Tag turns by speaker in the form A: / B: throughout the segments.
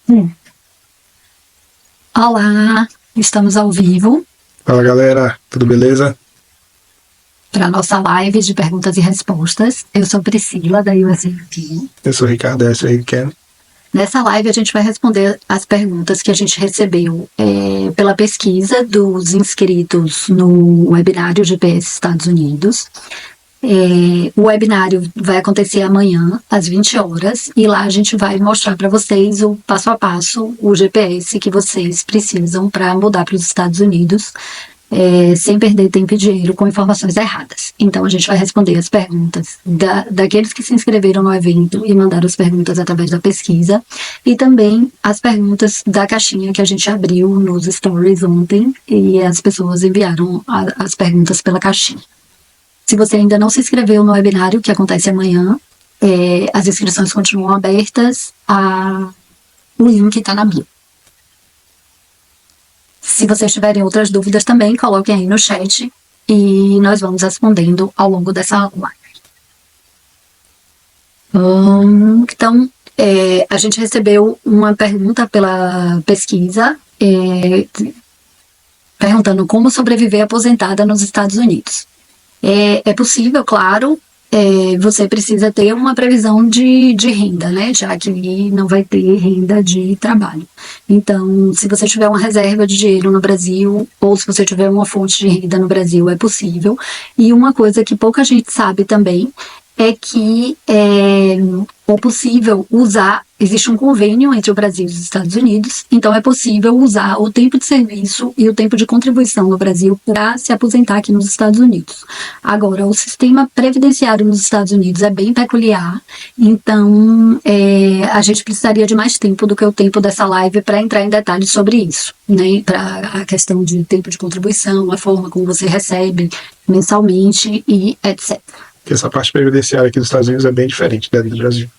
A: Hum. Olá, estamos ao vivo
B: Fala galera, tudo beleza?
A: para a nossa live de perguntas e respostas. Eu sou Priscila, da USAP.
B: Eu sou o Ricardo, essa aí Ken.
A: Nessa live a gente vai responder as perguntas que a gente recebeu pela pesquisa dos inscritos no webinário GPS Estados Unidos. O webinário vai acontecer amanhã, às 20 horas, e lá a gente vai mostrar para vocês o passo a passo, o GPS que vocês precisam para mudar para os Estados Unidos, sem perder tempo e dinheiro com informações erradas. Então a gente vai responder as perguntas daqueles que se inscreveram no evento e mandaram as perguntas através da pesquisa, e também as perguntas da caixinha que a gente abriu nos stories ontem, e as pessoas enviaram as perguntas pela caixinha. Se você ainda não se inscreveu no webinário, que acontece amanhã, as inscrições continuam abertas, o link está na bio. Se vocês tiverem outras dúvidas também, coloquem aí no chat e nós vamos respondendo ao longo dessa live. Então, a gente recebeu uma pergunta pela pesquisa, perguntando como sobreviver aposentada nos Estados Unidos. É possível, claro, você precisa ter uma previsão de renda, né? Já que não vai ter renda de trabalho. Então, se você tiver uma reserva de dinheiro no Brasil, ou se você tiver uma fonte de renda no Brasil, é possível. E uma coisa que pouca gente sabe também é que é possível usar, existe um convênio entre o Brasil e os Estados Unidos, então é possível usar o tempo de serviço e o tempo de contribuição no Brasil para se aposentar aqui nos Estados Unidos. Agora, o sistema previdenciário nos Estados Unidos é bem peculiar, então a gente precisaria de mais tempo do que o tempo dessa live para entrar em detalhes sobre isso, né? Para a questão de tempo de contribuição, a forma como você recebe mensalmente e etc.
B: Porque essa parte previdenciária aqui dos Estados Unidos é bem diferente da do Brasil.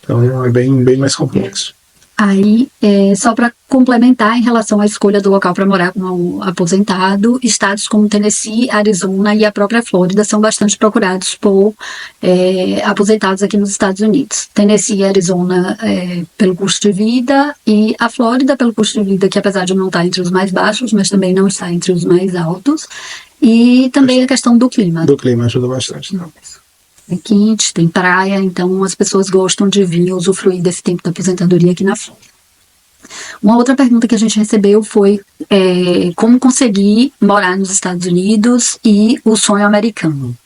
B: Então é bem mais complexo.
A: Aí, só para complementar em relação à escolha do local para morar como aposentado, estados como Tennessee, Arizona e a própria Flórida são bastante procurados por aposentados aqui nos Estados Unidos. Tennessee e Arizona pelo custo de vida, e a Flórida pelo custo de vida, que apesar de não estar entre os mais baixos, mas também não está entre os mais altos. E também a questão do clima.
B: Do clima ajuda bastante, não?
A: É quente, tem praia, então as pessoas gostam de vir usufruir desse tempo da aposentadoria aqui na Flórida. Uma outra pergunta que a gente recebeu foi como conseguir morar nos Estados Unidos e o sonho americano.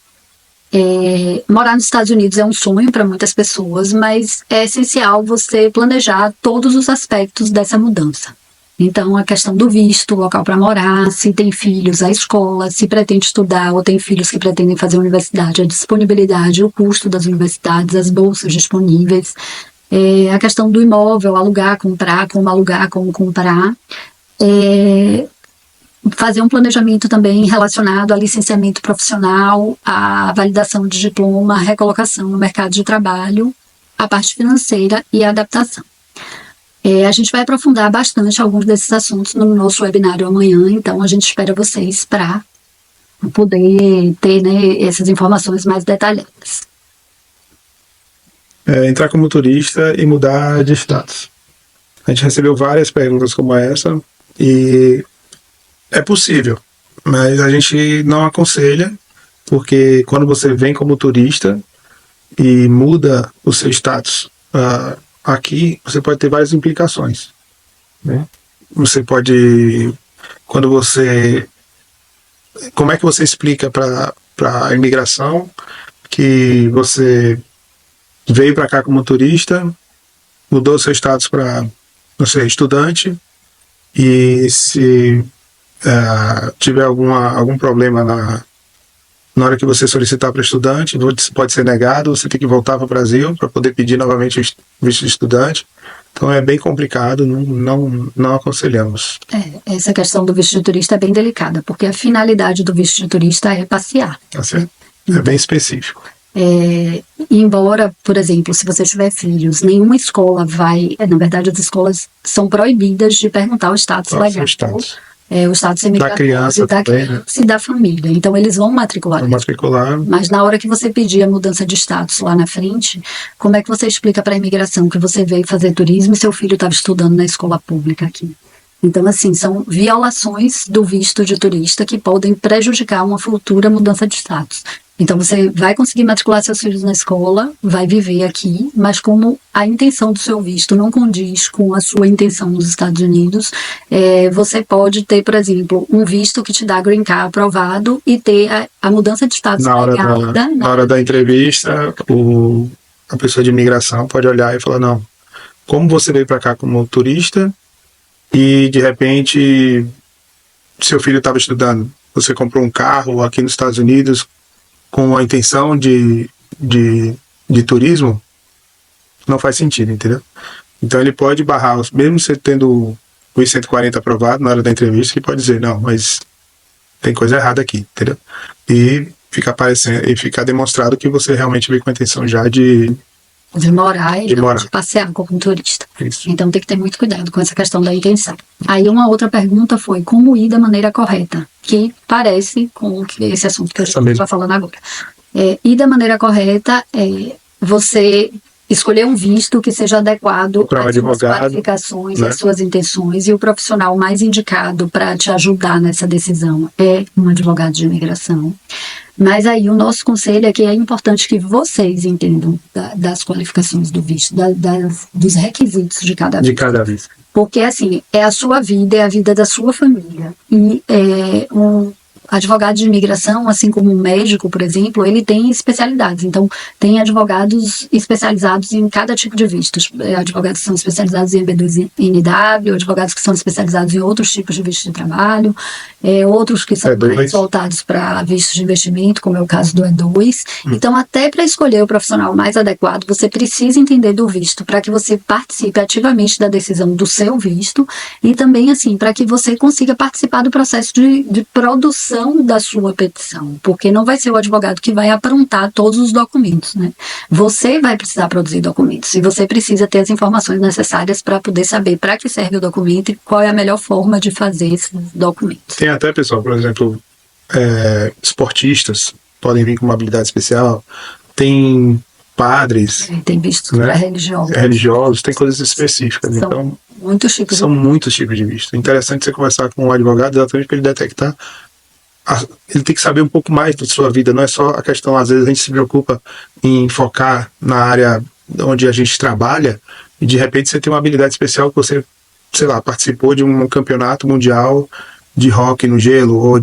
A: Morar nos Estados Unidos é um sonho para muitas pessoas, mas é essencial você planejar todos os aspectos dessa mudança. Então, a questão do visto, local para morar, se tem filhos, a escola, se pretende estudar ou tem filhos que pretendem fazer universidade, a disponibilidade, o custo das universidades, as bolsas disponíveis, a questão do imóvel, alugar, comprar, como comprar, fazer um planejamento também relacionado a licenciamento profissional, a validação de diploma, a recolocação no mercado de trabalho, a parte financeira e a adaptação. A gente vai aprofundar bastante alguns desses assuntos no nosso webinário amanhã, então a gente espera vocês para poder ter, né, essas informações mais detalhadas.
B: Entrar como turista e mudar de status. A gente recebeu várias perguntas como essa e é possível, mas a gente não aconselha, porque quando você vem como turista e muda o seu status aqui, você pode ter várias implicações, né? Você pode, como é que você explica para a imigração que você veio para cá como turista, mudou seu status para você estudante, e se tiver algum problema na hora que você solicitar para estudante, pode ser negado, você tem que voltar para o Brasil para poder pedir novamente o visto de estudante. Então é bem complicado, não aconselhamos.
A: Essa questão do visto de turista é bem delicada, porque a finalidade do visto de turista é passear.
B: Assim, é bem específico.
A: Embora, por exemplo, se você tiver filhos, nenhuma escola vai... na verdade, as escolas são proibidas de perguntar o status legal o status imigratório
B: criança
A: da
B: também, né?
A: criança e da família. Então, eles vão matricular.
B: Vou matricular.
A: Mas na hora que você pedir a mudança de status lá na frente, como é que você explica para a imigração que você veio fazer turismo e seu filho estava estudando na escola pública aqui? Então, assim, são violações do visto de turista que podem prejudicar uma futura mudança de status. Então, você vai conseguir matricular seus filhos na escola, vai viver aqui, mas como a intenção do seu visto não condiz com a sua intenção nos Estados Unidos, você pode ter, por exemplo, um visto que te dá green card aprovado e ter a mudança de status
B: Na hora da entrevista, a pessoa de imigração pode olhar e falar, não, como você veio para cá como turista e, de repente, seu filho estava estudando, você comprou um carro aqui nos Estados Unidos com a intenção de turismo, não faz sentido, entendeu? Então ele pode barrar, mesmo você tendo o I-140 aprovado na hora da entrevista, ele pode dizer, não, mas tem coisa errada aqui, entendeu? E fica demonstrado que você realmente veio com a intenção já de
A: morar e de passear como turista.
B: Isso.
A: Então tem que ter muito cuidado com essa questão da intenção. Aí uma outra pergunta foi como ir da maneira correta, que parece com esse assunto que a gente está falando agora. Ir da maneira correta é você escolher um visto que seja adequado às suas qualificações, né? Às suas intenções, e o profissional mais indicado para te ajudar nessa decisão é um advogado de imigração. Mas aí o nosso conselho é que é importante que vocês entendam das qualificações do visto, dos requisitos de cada visto.
B: De cada visto.
A: Porque, assim, é a sua vida, é a vida da sua família. E um advogado de imigração, assim como um médico, por exemplo, ele tem especialidades. Então, tem advogados especializados em cada tipo de vistos. Advogados que são especializados em EB2NW, advogados que são especializados em outros tipos de vistos de trabalho, outros que são mais voltados para vistos de investimento, como é o caso do E2. Então, até para escolher o profissional mais adequado, você precisa entender do visto, para que você participe ativamente da decisão do seu visto e também, assim, para que você consiga participar do processo de produção da sua petição, porque não vai ser o advogado que vai aprontar todos os documentos, né? Você vai precisar produzir documentos e você precisa ter as informações necessárias para poder saber para que serve o documento e qual é a melhor forma de fazer esses documentos.
B: Tem até, pessoal, por exemplo, esportistas podem vir com uma habilidade especial, tem padres,
A: tem visto, né?
B: religiosos, tem coisas específicas. Então, são muitos tipos de visto. É interessante você conversar com um advogado exatamente para ele detectar. Ele tem que saber um pouco mais da sua vida, não é só a questão, às vezes a gente se preocupa em focar na área onde a gente trabalha e de repente você tem uma habilidade especial que você, sei lá, participou de um campeonato mundial de hóquei no gelo ou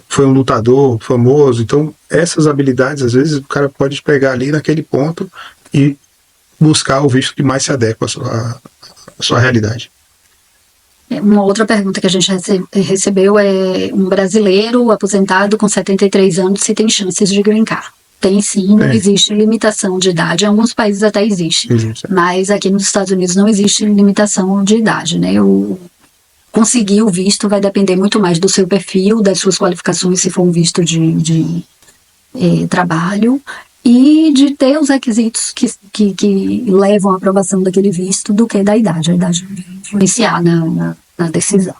B: foi um lutador famoso. Então essas habilidades, às vezes o cara pode pegar ali naquele ponto e buscar o visto que mais se adequa à sua realidade.
A: Uma outra pergunta que a gente recebeu é um brasileiro aposentado com 73 anos se tem chances de green card. Tem sim, não existe limitação de idade. Em alguns países até existe, mas aqui nos Estados Unidos não existe limitação de idade, né? Conseguir o visto vai depender muito mais do seu perfil, das suas qualificações, se for um visto de trabalho, e de ter os requisitos que levam à aprovação daquele visto do que da idade. A idade vai influenciar na decisão.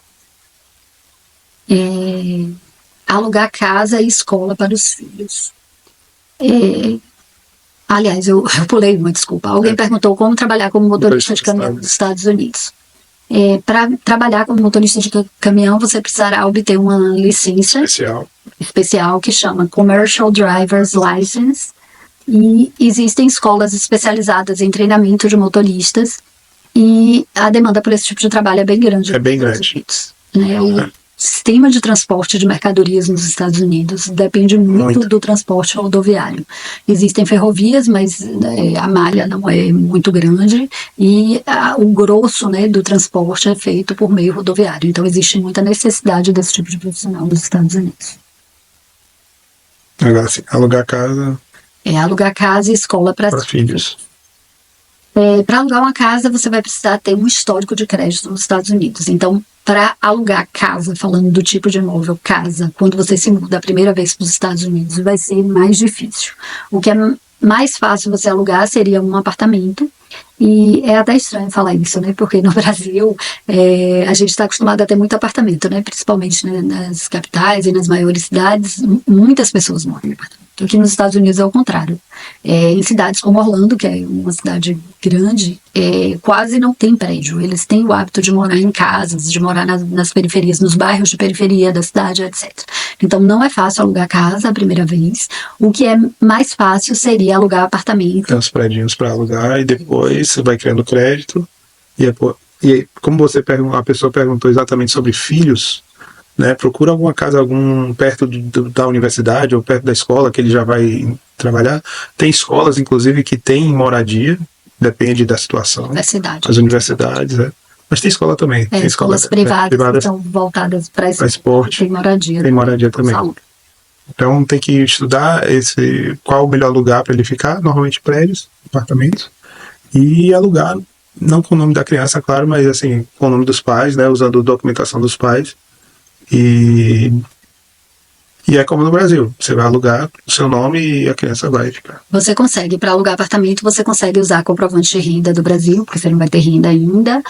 A: Alugar casa e escola para os filhos. Aliás, eu pulei uma, desculpa. Alguém perguntou como trabalhar como motorista de caminhão nos Estados Unidos. Para trabalhar como motorista de caminhão, você precisará obter uma licença especial que chama Commercial Driver's License. E existem escolas especializadas em treinamento de motoristas e a demanda por esse tipo de trabalho é bem grande.
B: É bem grande.
A: O sistema de transporte de mercadorias nos Estados Unidos depende muito do transporte rodoviário. Existem ferrovias, mas a malha não é muito grande e o grosso, né, do transporte é feito por meio rodoviário. Então existe muita necessidade desse tipo de profissional nos Estados Unidos.
B: Agora, assim, alugar casa...
A: alugar casa e escola para
B: filhos.
A: Para alugar uma casa, você vai precisar ter um histórico de crédito nos Estados Unidos. Então, para alugar casa, falando do tipo de imóvel, casa, quando você se muda a primeira vez para os Estados Unidos, vai ser mais difícil. O que é mais fácil você alugar seria um apartamento, E é até estranho falar isso, né? Porque no Brasil a gente está acostumado a ter muito apartamento, né? Principalmente, né, nas capitais e nas maiores cidades, muitas pessoas moram em apartamento. Aqui nos Estados Unidos é o contrário. Em cidades como Orlando, que é uma cidade grande, quase não tem prédio. Eles têm o hábito de morar em casas, de morar nas periferias, nos bairros de periferia da cidade, etc. Então não é fácil alugar casa a primeira vez. O que é mais fácil seria alugar apartamento.
B: Tem uns prédios para alugar e depois você vai criando crédito. E aí, como a pessoa perguntou exatamente sobre filhos, né, procura alguma casa perto da universidade ou perto da escola que ele já vai trabalhar. Tem escolas, inclusive, que tem moradia, depende da situação.
A: Universidade.
B: As universidades, Mas tem escola também. Tem
A: escolas privadas que estão voltadas para
B: esporte.
A: Tem moradia.
B: Tem moradia também. Então tem que estudar qual o melhor lugar para ele ficar, normalmente prédios, apartamentos, e alugar, não com o nome da criança, claro, mas assim, com o nome dos pais, né, usando a documentação dos pais. E é como no Brasil, você vai alugar o seu nome e a criança vai ficar.
A: Você consegue, para alugar apartamento, você consegue usar comprovante de renda do Brasil, porque você não vai ter renda ainda.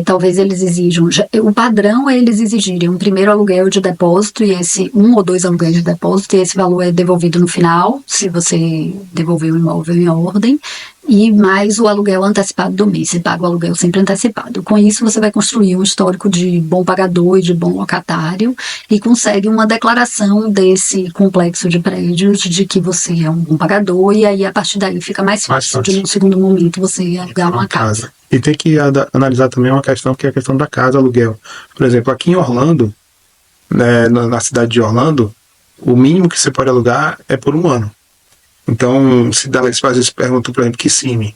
A: Talvez eles exijam, o padrão é eles exigirem um primeiro aluguel de depósito, e um ou dois aluguéis de depósito, e esse valor é devolvido no final, se você devolver o imóvel em ordem, e mais o aluguel antecipado do mês, você paga o aluguel sempre antecipado. Com isso, você vai construir um histórico de bom pagador e de bom locatário, e consegue uma declaração desse complexo de prédios de que você é um bom pagador, e aí a partir daí fica mais fácil de, no segundo momento, você alugar uma casa.
B: E tem que analisar também uma questão, que é a questão da casa, aluguel. Por exemplo, aqui em Orlando, né, na cidade de Orlando, o mínimo que você pode alugar é por 1 ano. Então, se às vezes perguntam, por exemplo, Kissimmee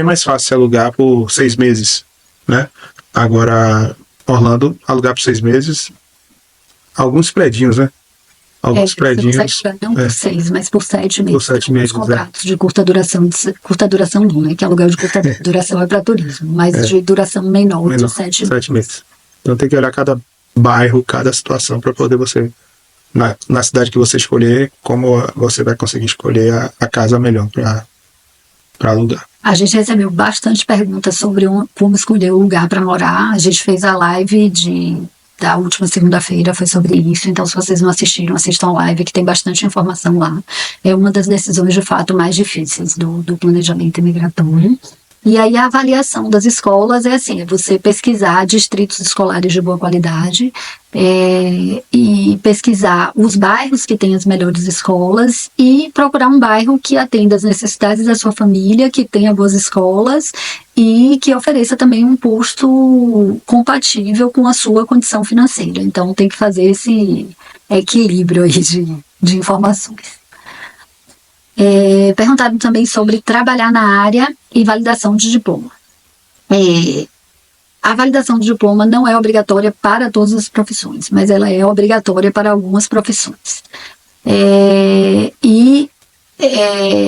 B: é mais fácil se alugar por 6 meses, né? Agora, Orlando, alugar por 6 meses, alguns predinhos, né? Alguns predinhos.
A: Não por 6, mas por 7 meses.
B: Por 7 meses.
A: Os contratos de curta duração não, né? Que aluguel de curta duração é para turismo, mas de duração menor de 7
B: meses. Então tem que olhar cada bairro, cada situação para poder você, na cidade que você escolher, como você vai conseguir escolher a casa melhor para alugar.
A: A gente recebeu bastante perguntas sobre como escolher o lugar para morar. A gente fez a live da última segunda-feira, foi sobre isso. Então, se vocês não assistiram, assistam a live, que tem bastante informação lá. É uma das decisões, de fato, mais difíceis do planejamento imigratório. E aí a avaliação das escolas é assim, é você pesquisar distritos escolares de boa qualidade e pesquisar os bairros que têm as melhores escolas e procurar um bairro que atenda às necessidades da sua família, que tenha boas escolas e que ofereça também um custo compatível com a sua condição financeira. Então tem que fazer esse equilíbrio aí de informações. Perguntaram também sobre trabalhar na área e validação de diploma. A validação de diploma não é obrigatória para todas as profissões, mas ela é obrigatória para algumas profissões.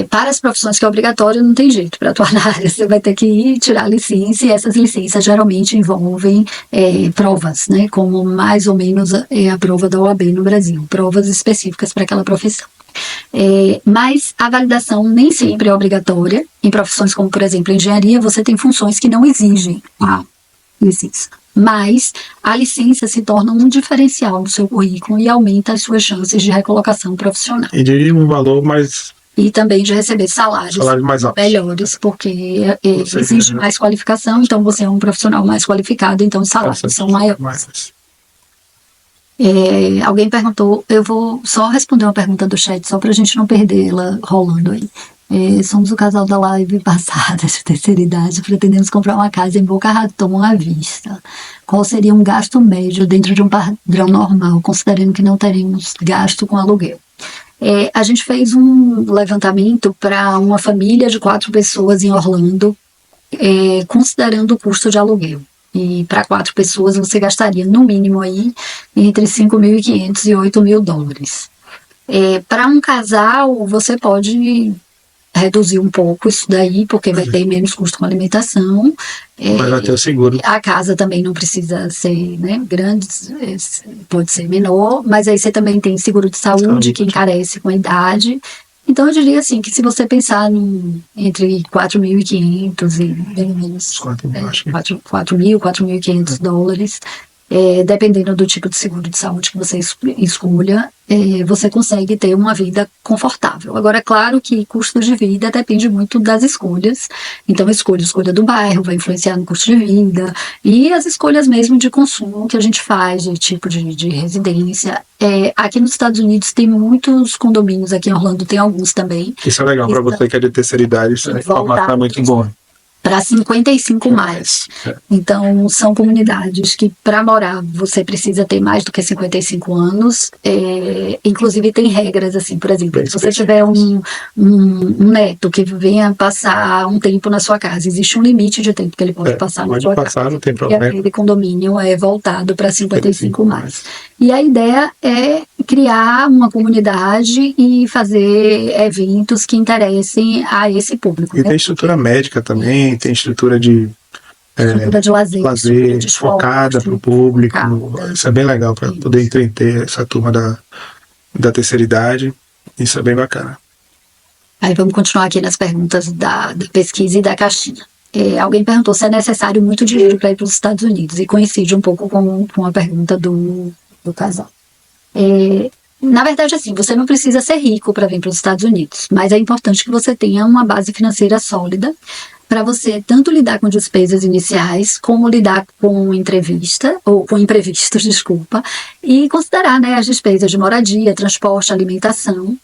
A: Para as profissões que é obrigatório, não tem jeito. Para atuar na área, você vai ter que ir tirar a licença, e essas licenças geralmente envolvem provas, né, como mais ou menos a prova da OAB no Brasil, provas específicas para aquela profissão. Mas a validação nem sempre é obrigatória. Em profissões como, por exemplo, engenharia, você tem funções que não exigem a licença. Mas a licença se torna um diferencial no seu currículo e aumenta as suas chances de recolocação profissional.
B: E de um valor mais...
A: E também de receber salários
B: mais altos,
A: melhores, porque exige mais qualificação, então você é um profissional mais qualificado, então os salários são maiores. Alguém perguntou, eu vou só responder uma pergunta do chat, só para a gente não perder ela rolando aí. Somos o casal da live passada, de terceira idade, pretendemos comprar uma casa em Boca Raton à vista. Qual seria um gasto médio dentro de um padrão normal, considerando que não teremos gasto com aluguel? A gente fez um levantamento para uma família de 4 pessoas em Orlando, considerando o custo de aluguel. E para 4 pessoas você gastaria no mínimo aí entre $5.500 e $8.000. Para um casal você pode reduzir um pouco isso daí, porque vai ter menos custo com alimentação.
B: Mas vai ter o seguro.
A: A casa também não precisa ser, né, grande, pode ser menor, mas aí você também tem seguro de saúde que encarece com a idade. Então, eu diria assim, que se você pensar entre 4.500 e bem menos, 4.000, 4.500 dólares, dependendo do tipo de seguro de saúde que você escolha, você consegue ter uma vida confortável. Agora, é claro que custo de vida depende muito das escolhas. Então, a escolha do bairro vai influenciar no custo de vida, e as escolhas mesmo de consumo que a gente faz, de tipo de residência. Aqui nos Estados Unidos tem muitos condomínios, aqui em Orlando tem alguns também.
B: Isso é legal para você que é de terceira idade, isso é informação muito boa.
A: Para 55 mais. Então, são comunidades que, para morar, você precisa ter mais do que 55 anos. Inclusive, tem regras, assim, por exemplo, se você tiver um neto que venha passar um tempo na sua casa, existe um limite de tempo que ele pode passar na sua casa.
B: Não tem problema.
A: E aquele condomínio é voltado para 55 mais. E a ideia é criar uma comunidade e fazer eventos que interessem a esse público.
B: E tem estrutura médica também, tem estrutura de lazer de focada para o público. Isso é bem legal para poder entreter essa turma da terceira idade. Isso é bem bacana.
A: Aí vamos continuar aqui nas perguntas da pesquisa e da caixinha. Alguém perguntou se é necessário muito dinheiro para ir para os Estados Unidos, e coincide um pouco com a pergunta do casal. Na verdade, assim, você não precisa ser rico para vir para os Estados Unidos, mas é importante que você tenha uma base financeira sólida para você tanto lidar com despesas iniciais, como lidar com imprevistos, desculpa, e considerar, né, as despesas de moradia, transporte, alimentação.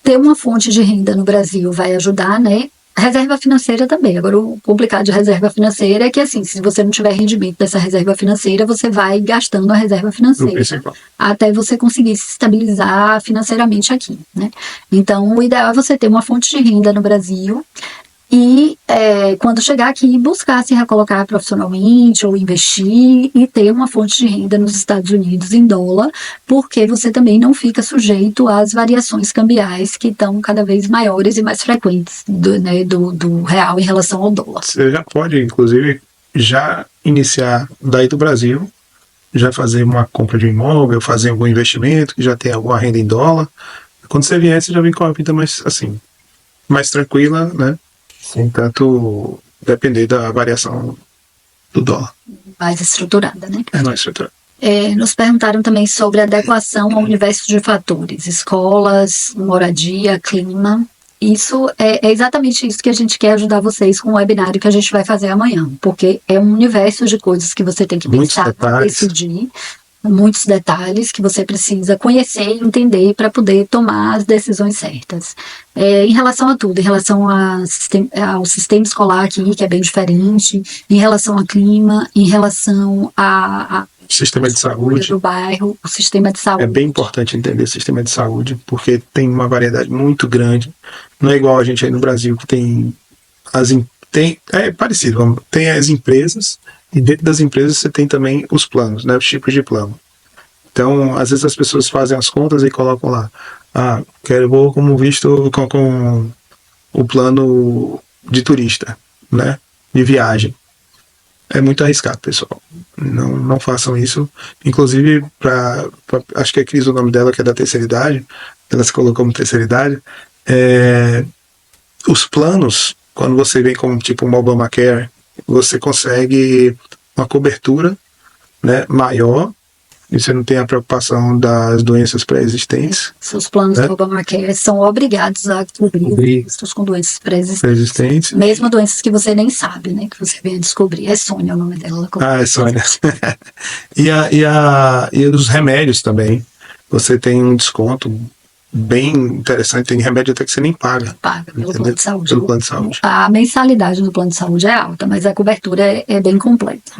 A: Ter uma fonte de renda no Brasil vai ajudar, né? Reserva financeira também. Agora, o complicado de reserva financeira é que, assim, se você não tiver rendimento dessa reserva financeira, você vai gastando a reserva financeira até você conseguir se estabilizar financeiramente aqui, né? Então, o ideal é você ter uma fonte de renda no Brasil e, quando chegar aqui, buscar se recolocar profissionalmente ou investir e ter uma fonte de renda nos Estados Unidos em dólar, porque você também não fica sujeito às variações cambiais que estão cada vez maiores e mais frequentes do real em relação ao dólar.
B: Você já pode, inclusive, já iniciar daí do Brasil, já fazer uma compra de imóvel, fazer algum investimento, que já tem alguma renda em dólar. Quando você vier, você já vem com a vida mais, assim, mais tranquila, né? Sem tanto depender da variação do dólar.
A: Mais estruturada, né?
B: Mais estruturada.
A: Nos perguntaram também sobre adequação ao universo de fatores, escolas, moradia, clima. Isso é exatamente isso que a gente quer ajudar vocês com o webinário que a gente vai fazer amanhã, porque é um universo de coisas que você tem que pensar, decidir, muitos detalhes que você precisa conhecer e entender para poder tomar as decisões certas. Em relação a tudo, em relação ao sistema escolar aqui, que é bem diferente, em relação ao clima, em relação a
B: sistema de saúde
A: do bairro, o sistema de saúde.
B: É bem importante entender o sistema de saúde, porque tem uma variedade muito grande. Não é igual a gente aí no Brasil, que tem é parecido, tem as empresas, e dentro das empresas você tem também os planos, né, os tipos de plano. Então, às vezes as pessoas fazem as contas e colocam lá, vou como visto com o plano de turista, né, de viagem. É muito arriscado, pessoal. Não façam isso. Inclusive, acho que é Cris o nome dela, que é da terceira idade, ela se colocou como terceira idade. Os planos, quando você vem como tipo uma Obamacare, você consegue uma cobertura, né, maior, e você não tem a preocupação das doenças pré-existentes.
A: Seus planos, né, do Obamacare são obrigados a cobrir pessoas com doenças pré-existentes. Mesmo doenças que você nem sabe, né, que você vem descobrir. É Sônia o nome dela.
B: É Sônia. e os remédios também. Você tem um desconto bem interessante, tem remédio até que você nem paga.
A: Paga pelo plano de saúde.
B: Pelo plano de saúde.
A: A mensalidade do plano de saúde é alta, mas a cobertura é bem completa.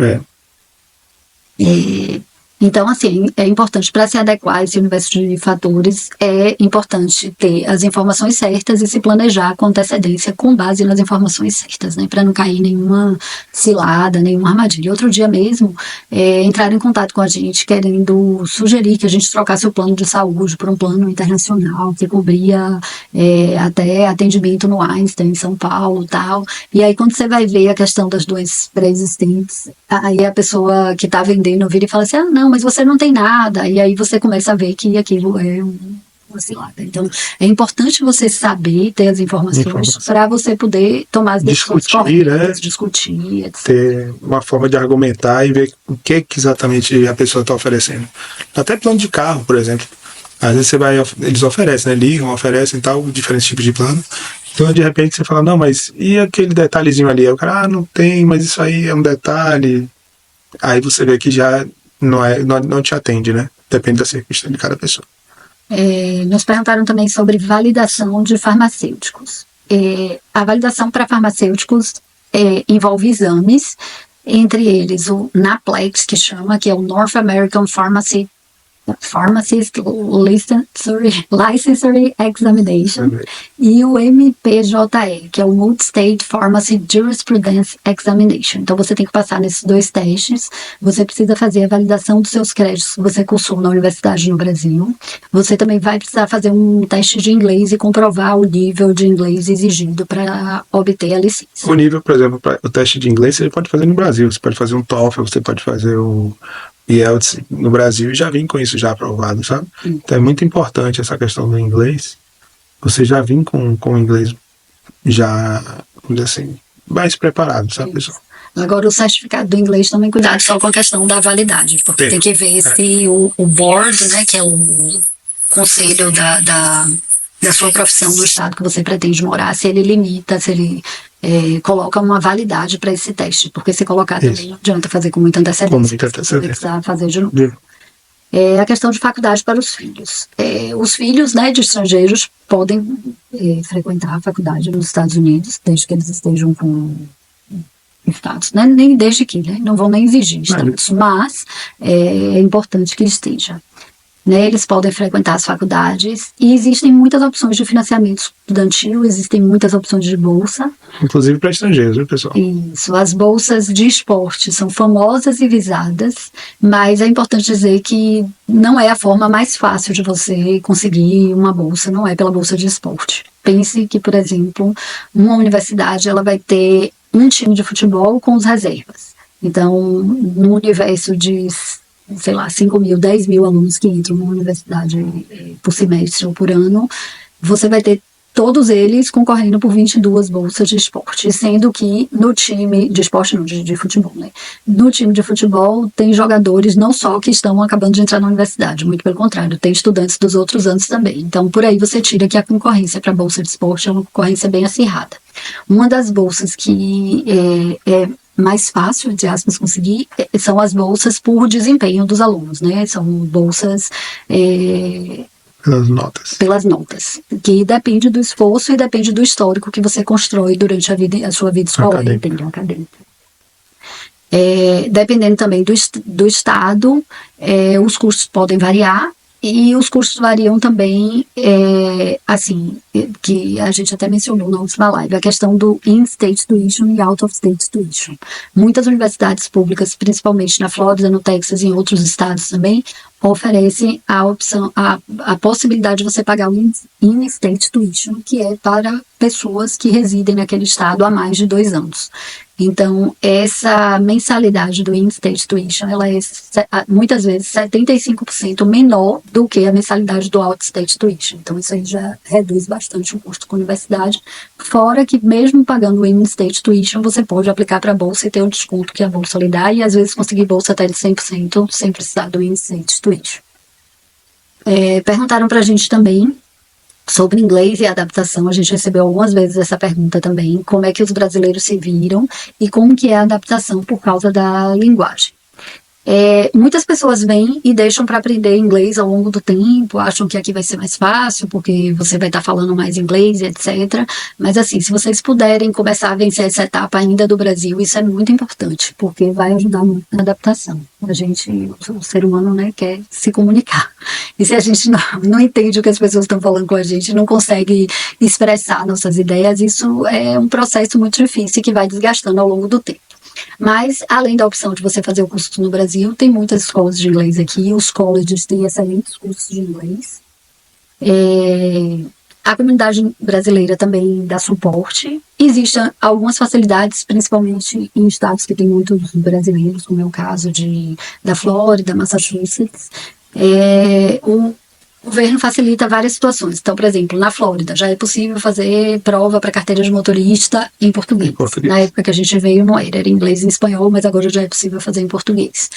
A: Então, assim, é importante para se adequar a esse universo de fatores, é importante ter as informações certas e se planejar com antecedência com base nas informações certas, né, para não cair em nenhuma cilada, nenhuma armadilha. Outro dia mesmo, entraram em contato com a gente querendo sugerir que a gente trocasse o plano de saúde por um plano internacional que cobria até atendimento no Einstein, em São Paulo e tal. E aí, quando você vai ver a questão das doenças pré-existentes, aí a pessoa que está vendendo vira e fala assim, não, mas você não tem nada, e aí você começa a ver que aquilo é oscilada. Então, é importante você saber, ter as informações para você poder tomar as decisões corretas, discutir, etc.
B: Ter uma forma de argumentar e ver o que exatamente a pessoa está oferecendo. Até plano de carro, por exemplo. Às vezes eles oferecem, né? Ligam, oferecem tal, diferentes tipos de plano. Então, de repente, você fala, não, mas e aquele detalhezinho ali? Aí o cara, não tem, mas isso aí é um detalhe. Aí você vê que já não te atende, né? Depende da circunstância de cada pessoa.
A: Nos perguntaram também sobre validação de farmacêuticos. A validação para farmacêuticos envolve exames, entre eles o NAPLEX, que é o North American Pharmacist Licensure Examination, e o MPJE, que é o Multi-State Pharmacy Jurisprudence Examination. Então você tem que passar nesses 2 testes, você precisa fazer a validação dos seus créditos que você cursou na universidade no Brasil, você também vai precisar fazer um teste de inglês e comprovar o nível de inglês exigido para obter a licença.
B: O nível, por exemplo, o teste de inglês você pode fazer no Brasil, você pode fazer um TOEFL, você pode fazer o IELTS no Brasil, já vim com isso já aprovado, sabe? Então é muito importante essa questão do inglês. Você já vim com o inglês já, assim, mais preparado, sabe, pessoal?
A: Agora, o certificado do inglês, também cuidado só com a questão da validade, porque tem que ver se o board, né, que é o conselho da sua profissão no estado que você pretende morar, se ele limita, se ele coloca uma validade para esse teste, porque se colocar também não adianta fazer com muita antecedência, você vai precisar fazer de novo. A questão de faculdade para os filhos. Os filhos, né, de estrangeiros podem frequentar a faculdade nos Estados Unidos, desde que eles estejam com status, né? Nem desde que, né? Não vão nem exigir status, mas é importante que esteja. Né, eles podem frequentar as faculdades e existem muitas opções de financiamento estudantil, existem muitas opções de bolsa.
B: Inclusive para estrangeiros, viu, pessoal?
A: Isso, as bolsas de esporte são famosas e visadas, mas é importante dizer que não é a forma mais fácil de você conseguir uma bolsa, não é pela bolsa de esporte. Pense que, por exemplo, uma universidade ela vai ter um time de futebol com os reservas. Então, no universo de 5 mil, 10 mil alunos que entram numa universidade por semestre ou por ano, você vai ter todos eles concorrendo por 22 bolsas de esporte, sendo que no time de esporte, não, de futebol, né? No time de futebol tem jogadores não só que estão acabando de entrar na universidade, muito pelo contrário, tem estudantes dos outros anos também. Então, por aí você tira que a concorrência para a bolsa de esporte é uma concorrência bem acirrada. Uma das bolsas que é mais fácil, entre aspas, conseguir, são as bolsas por desempenho dos alunos, né? São bolsas pelas notas, que depende do esforço e depende do histórico que você constrói durante a sua vida escolar, acadêmica. Dependendo também do estado, os custos podem variar. E os custos variam também, que a gente até mencionou na última live, a questão do in-state tuition e out-of-state tuition. Muitas universidades públicas, principalmente na Flórida, no Texas e em outros estados também, oferecem a possibilidade de você pagar o in-state tuition, que é para pessoas que residem naquele estado há mais de 2 anos. Então, essa mensalidade do in-state tuition, ela é muitas vezes 75% menor do que a mensalidade do out-state tuition. Então, isso aí já reduz bastante o custo com a universidade. Fora que, mesmo pagando o in-state tuition, você pode aplicar para a bolsa e ter o desconto que a bolsa lhe dá, e às vezes conseguir bolsa até de 100% sem precisar do in-state tuition. Perguntaram para a gente também sobre inglês e adaptação. A gente recebeu algumas vezes essa pergunta também, como é que os brasileiros se viram e como que é a adaptação por causa da linguagem. Muitas pessoas vêm e deixam para aprender inglês ao longo do tempo, acham que aqui vai ser mais fácil, porque você vai estar falando mais inglês, etc. Mas assim, se vocês puderem começar a vencer essa etapa ainda do Brasil, isso é muito importante, porque vai ajudar muito na adaptação. A gente, o ser humano, né, quer se comunicar. E se a gente não entende o que as pessoas estão falando com a gente, não consegue expressar nossas ideias, isso é um processo muito difícil que vai desgastando ao longo do tempo. Mas, além da opção de você fazer o curso no Brasil, tem muitas escolas de inglês aqui, os colleges têm excelentes cursos de inglês. A comunidade brasileira também dá suporte. Existem algumas facilidades, principalmente em estados que tem muitos brasileiros, como é o caso da Flórida, Massachusetts. O governo facilita várias situações. Então, por exemplo, na Flórida já é possível fazer prova para carteira de motorista em português. Na época que a gente veio não era inglês e espanhol, mas agora já é possível fazer em português.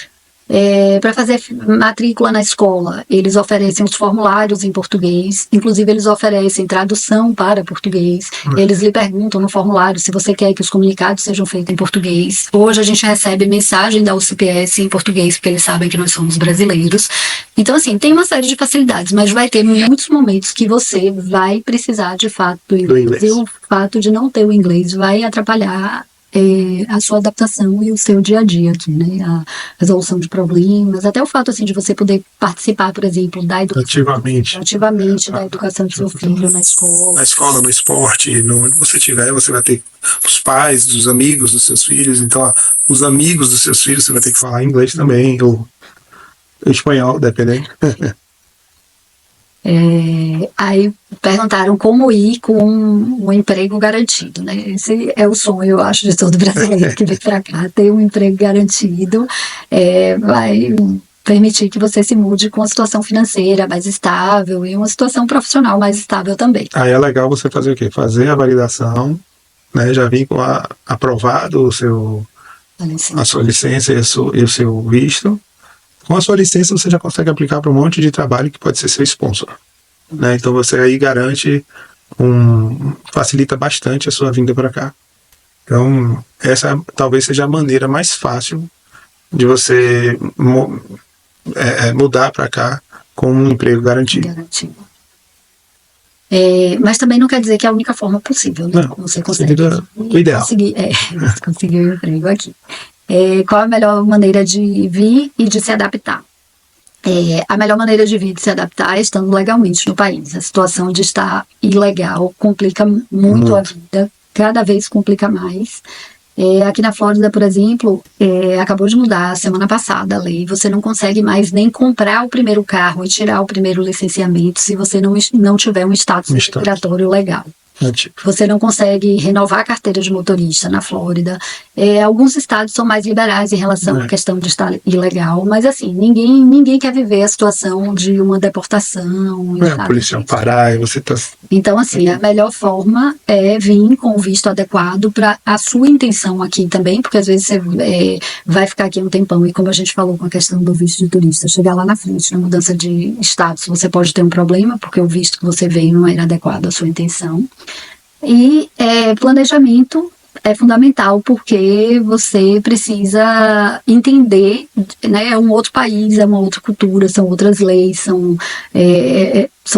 A: Para fazer matrícula na escola, eles oferecem os formulários em português, inclusive eles oferecem tradução para português, eles lhe perguntam no formulário se você quer que os comunicados sejam feitos em português. Hoje a gente recebe mensagem da UCPS em português, porque eles sabem que nós somos brasileiros. Então, assim, tem uma série de facilidades, mas vai ter muitos momentos que você vai precisar de fato do inglês. E o fato de não ter o inglês vai atrapalhar a sua adaptação e o seu dia a dia aqui, né? A resolução de problemas, até o fato, assim, de você poder participar, por exemplo, da educação. Ativamente da educação do seu filho na escola.
B: Na escola, no esporte, onde você estiver, você vai ter os pais, os amigos dos seus filhos, então os amigos dos seus filhos você vai ter que falar inglês também, ou espanhol, dependendo.
A: Aí perguntaram como ir com um emprego garantido, né? Esse é o sonho, eu acho, de todo brasileiro que vem para cá, ter um emprego garantido, vai permitir que você se mude com uma situação financeira mais estável e uma situação profissional mais estável também.
B: Aí é legal você fazer o quê? Fazer a validação, né? Já vir com aprovado a sua licença e o seu visto. Com a sua licença você já consegue aplicar para um monte de trabalho que pode ser seu sponsor, né? Então você aí garante, facilita bastante a sua vinda para cá. Então essa talvez seja a maneira mais fácil de você mudar para cá com um emprego garantido.
A: Mas também não quer dizer que é a única forma possível, né?
B: Não,
A: você consegue
B: o ideal.
A: conseguir um emprego aqui. Qual a melhor maneira de vir e de se adaptar? A melhor maneira de vir e de se adaptar é estando legalmente no país. A situação de estar ilegal complica muito a vida, cada vez complica mais. Aqui na Flórida, por exemplo, acabou de mudar semana passada a lei. Você não consegue mais nem comprar o primeiro carro e tirar o primeiro licenciamento se você não tiver um status migratório legal. Você não consegue renovar a carteira de motorista na Flórida. Alguns estados são mais liberais em relação à questão de estar ilegal, mas assim, ninguém quer viver a situação de uma deportação.
B: A polícia parar e você tá...
A: Então, assim, a melhor forma é vir com o visto adequado para a sua intenção aqui também, porque às vezes você vai ficar aqui um tempão e como a gente falou com a questão do visto de turista, chegar lá na frente, na mudança de status, você pode ter um problema, porque o visto que você veio não era adequado à sua intenção. E planejamento é fundamental, porque você precisa entender, né, é um outro país, é uma outra cultura, são outras leis, são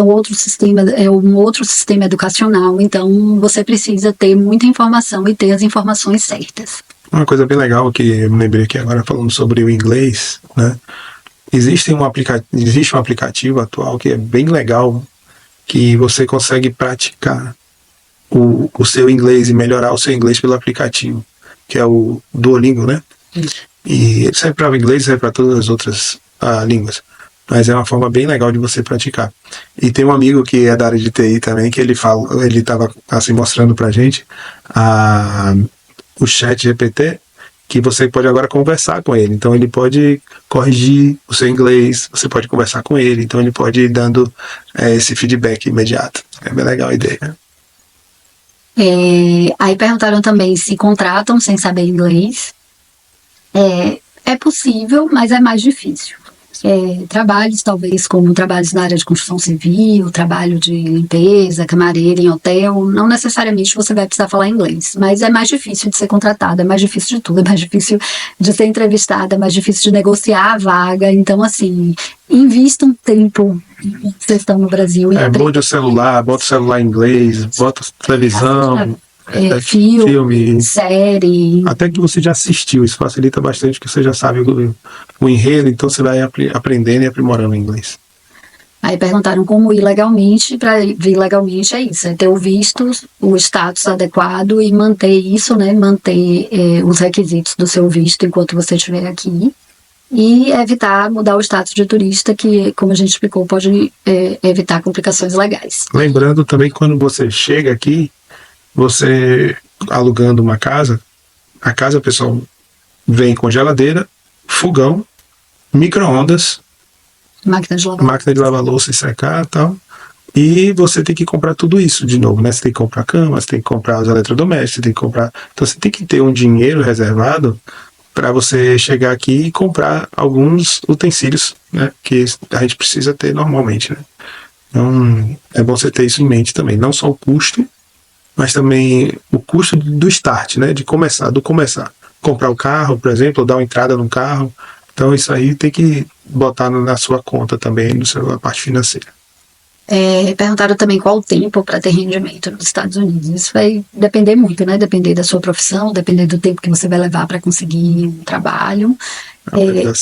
A: outros sistemas, um outro sistema educacional, então você precisa ter muita informação e ter as informações certas.
B: Uma coisa bem legal que eu me lembrei aqui agora falando sobre o inglês, né? Existe um aplicativo atual que é bem legal, que você consegue praticar o seu inglês e melhorar o seu inglês pelo aplicativo, que é o Duolingo, né? E ele serve para o inglês, serve para todas as outras línguas, mas é uma forma bem legal de você praticar. E tem um amigo que é da área de TI também, que ele estava assim mostrando pra gente o chat GPT, que você pode agora conversar com ele, então ele pode corrigir o seu inglês, você pode conversar com ele, então ele pode ir dando esse feedback imediato. É bem legal a ideia.
A: Aí perguntaram também se contratam sem saber inglês. É possível, mas é mais difícil. Trabalhos talvez como trabalhos na área de construção civil, trabalho de limpeza, camareira em hotel, não necessariamente você vai precisar falar inglês, mas é mais difícil de ser contratada, é mais difícil de tudo, é mais difícil de ser entrevistada, é mais difícil de negociar a vaga. Então, assim, invista um tempo que vocês estão no Brasil.
B: Bota o celular, bota o celular em inglês, bota televisão,
A: filme, série.
B: Até que você já assistiu, isso facilita bastante, porque você já sabe o enredo, então você vai aprendendo e aprimorando o inglês.
A: Aí perguntaram como ir legalmente. Para vir legalmente é isso, é ter o visto, o status adequado e manter isso, né? Manter os requisitos do seu visto enquanto você estiver aqui. E evitar mudar o status de turista, que, como a gente explicou, pode evitar complicações legais.
B: Lembrando também que quando você chega aqui, você alugando uma casa, a casa, pessoal, vem com geladeira, fogão, micro-ondas máquina de lavar louça e secar e tal. E você tem que comprar tudo isso de novo, né? Você tem que comprar cama, você tem que comprar os eletrodomésticos, você tem que comprar. Então você tem que ter um dinheiro reservado para você chegar aqui e comprar alguns utensílios, né? Que a gente precisa ter normalmente, né? Então é bom você ter isso em mente também. Não só o custo, mas também o custo do start, né? Do começar. Comprar o carro, por exemplo, ou dar uma entrada no carro. Então isso aí tem que botar na sua conta também, na parte financeira.
A: Perguntaram também qual o tempo para ter rendimento nos Estados Unidos. Isso vai depender muito, né? Depender da sua profissão, depender do tempo que você vai levar para conseguir um trabalho.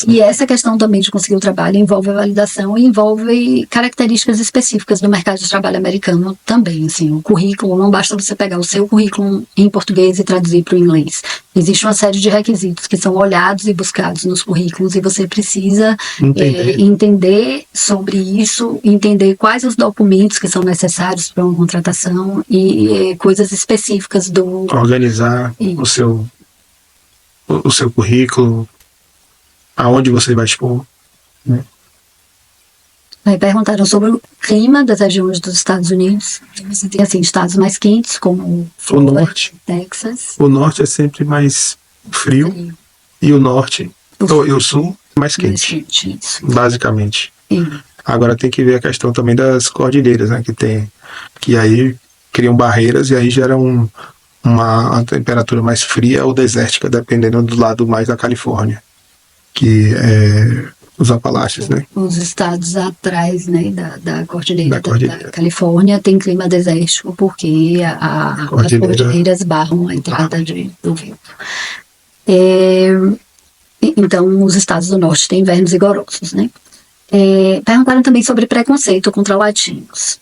A: E essa questão também de conseguir o trabalho envolve a validação e envolve características específicas do mercado de trabalho americano também. Assim, o currículo, não basta você pegar o seu currículo em português e traduzir para o inglês. Existe uma série de requisitos que são olhados e buscados nos currículos e você precisa entender sobre isso, entender quais os documentos que são necessários para uma contratação e coisas específicas do...
B: Organizar o seu currículo, aonde você vai expor. Né?
A: Aí perguntaram sobre o clima das regiões dos Estados Unidos. Você tem assim, estados mais quentes, como Flórida,
B: o norte,
A: Texas.
B: O norte é sempre mais frio. E o norte, e o sul, mais quente. Basicamente. Agora tem que ver a questão também das cordilheiras, né? Que aí criam barreiras e aí geram uma temperatura mais fria ou desértica, dependendo do lado mais da Califórnia, que é os Apalaches, né?
A: Os estados atrás, né, da cordilheira da Califórnia tem clima desértico porque as cordilheiras barram a entrada do vento. Então, os estados do norte têm invernos rigorosos, né? Perguntaram também sobre preconceito contra latinos.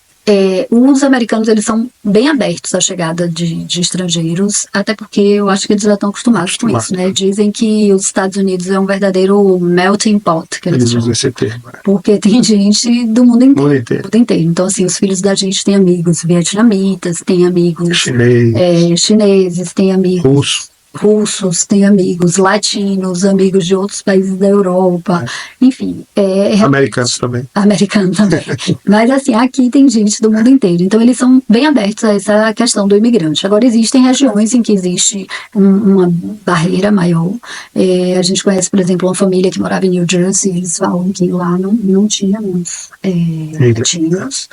A: Os americanos, eles são bem abertos à chegada de estrangeiros, até porque eu acho que eles já estão acostumados com isso, né? Dizem que os Estados Unidos é um verdadeiro melting pot, que eles usam esse termo, porque tem gente do mundo inteiro. Então, assim, os filhos da gente têm amigos vietnamitas, têm amigos chineses, têm amigos russos, têm amigos latinos, amigos de outros países da Europa, enfim.
B: Americanos também.
A: Mas assim, aqui tem gente do mundo inteiro, então eles são bem abertos a essa questão do imigrante. Agora, existem regiões em que existe uma barreira maior. A gente conhece, por exemplo, uma família que morava em New Jersey, eles falam que lá não tinha muitos latinos.